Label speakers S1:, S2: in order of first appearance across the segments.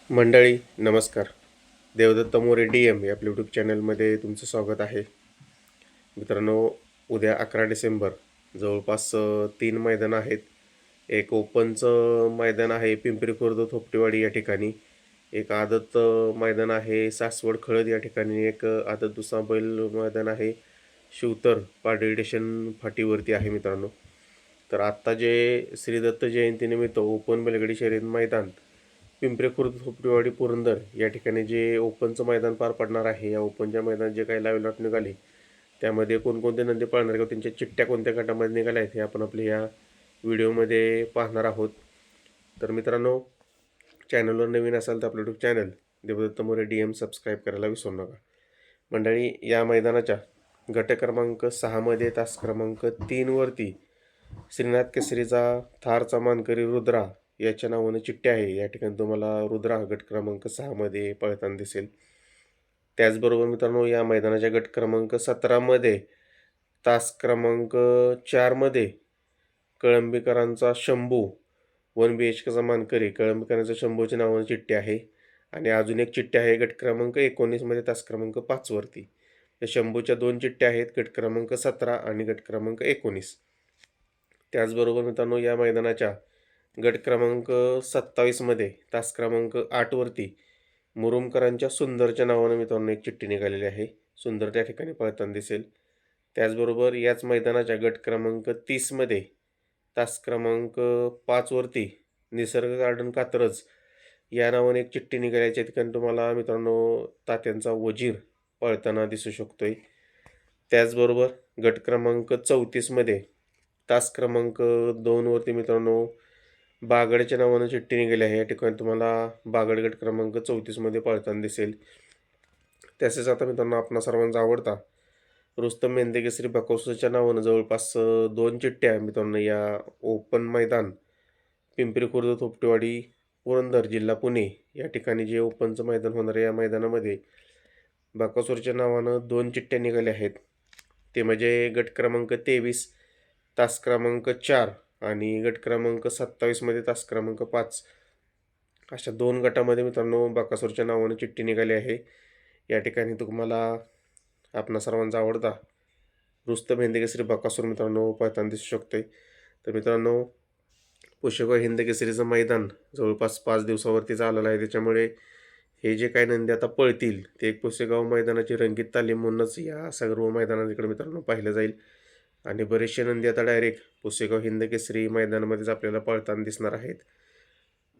S1: मंडळी नमस्कार. देवदत्त मोरे DM या आपल्या यूट्यूब चॅनलमध्ये तुमचं स्वागत आहे. मित्रांनो, उद्या 11 डिसेंबर जवळपास 3 मैदानं आहेत. एक ओपनचं मैदान आहे पिंपरी खुर्द थोपटेवाडी या ठिकाणी, एक आदत मैदान आहे सासवड खळद या ठिकाणी, एक आदत दुसरा बैल मैदान आहे शिवतर पाडळी स्टेशन फाटीवरती आहे मित्रांनो. तर आत्ता जे श्रीदत्त जयंतीनिमित्त ओपन बैलगाडी शर्यत मैदान पिंपरी खुर्द थोपटेवाडी पुरंदर या ठिकाणी जे ओपनचं मैदान पार पडणार आहे, या ओपनच्या मैदानात जे काही लाईव्ह लॉट निघाले त्यामध्ये कोणकोणते नंदी पळणार किंवा त्यांच्या चिठ्ठ्या कोणत्या गटामध्ये निघाल्या आहेत हे आपण आपल्या या व्हिडिओमध्ये पाहणार आहोत. तर मित्रांनो, चॅनलवर नवीन असाल तर आपलं YouTube channel Devdatta More DM subscribe करायला विसरू नका. मंडळी, या मैदानाच्या गट क्रमांक 6मध्ये तास क्रमांक 3वरती श्रीनाथ केसरीचा थारचा मानकरी रुद्रा याच्या नावानं चिठ्ठी आहे. या ठिकाणी तुम्हाला रुद्रा गट क्रमांक 6मध्ये पळताना दिसेल. त्याचबरोबर मित्रांनो, या मैदानाच्या गट क्रमांक 17मध्ये तास क्रमांक 4मध्ये कळंबीकरांचा शंभू 1 BHKचा मानकरी कळंबीकरांचा शंभूच्या नावानं चिठ्ठी आहे. आणि अजून एक चिठ्ठी आहे गट क्रमांक 19मध्ये तास क्रमांक 5वरती. या शंभूच्या 2 चिठ्ठ्या आहेत, गट क्रमांक 17 आणि गट क्रमांक 19. त्याचबरोबर मित्रांनो, या मैदानाच्या गट क्रमांक 27मध्ये तास क्रमांक 8वरती मुरुमकरांच्या सुंदरच्या नावानं मित्रांनो एक चिठ्ठी निघालेली आहे. सुंदर त्या ठिकाणी पळताना दिसेल. त्याचबरोबर याच मैदानाच्या गट क्रमांक 30मध्ये तास क्रमांक 5वरती निसर्ग गार्डन कात्रज या नावाने एक चिठ्ठी निघाल्याच्या ठिकाणी तुम्हाला मित्रांनो तात्यांचा वजीर पळताना दिसू शकतोय. त्याचबरोबर गट क्रमांक 34मध्ये तास क्रमांक 2वरती मित्रांनो बागडच्या नावानं चिठ्ठी निघाली आहे. या ठिकाणी तुम्हाला बागड गट क्रमांक 34मध्ये पळताना दिसेल. तसेच आता मित्रांनो, आपणा सर्वांचा आवडता रुस्तम मेंदे केसरी बकासूरच्या नावानं जवळपास 2 चिठ्ठ्या मित्रांनो या ओपन मैदान पिंपरी खुर्द थोपटेवाडी पुरंदर जिल्हा पुणे या ठिकाणी जे ओपनचं मैदान होणार आहे, या मैदानामध्ये बकासूरच्या नावानं 2 चिठ्ठ्या निघाल्या आहेत. ते म्हणजे गट क्रमांक 23 तास क्रमांक 4 आणि गट क्रमांक 27मध्ये तास क्रमांक 5 अशा 2 गटामध्ये मित्रांनो बकासूरच्या नावानं चिठ्ठी निघाली आहे. या ठिकाणी तुम्हाला आपणा सर्वांचा आवडता रुस्तम हिंदकेसरी बकासूर मित्रांनो पळताना दिसू शकते. तर मित्रांनो, पुशेगाव हिंदकेसरीचं मैदान जवळपास 5 दिवसावरती चाललं आहे. त्याच्यामुळे हे जे काही नंदी आता पळतील ते एक पुसेगाव मैदानाची रंगीत तालीम म्हणूनच या सर्व मैदानाकडे मित्रांनो पाहिलं जाईल. आणि बरेचसे नंदी आता डायरेक्ट पुसेगाव हिंदकेसरी मैदानामध्येच आपल्याला पळताना दिसणार आहेत.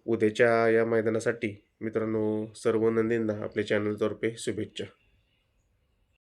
S1: उद्याच्या या मैदानासाठी मित्रांनो सर्व नंदींना आपल्या चॅनलतर्फे शुभेच्छा.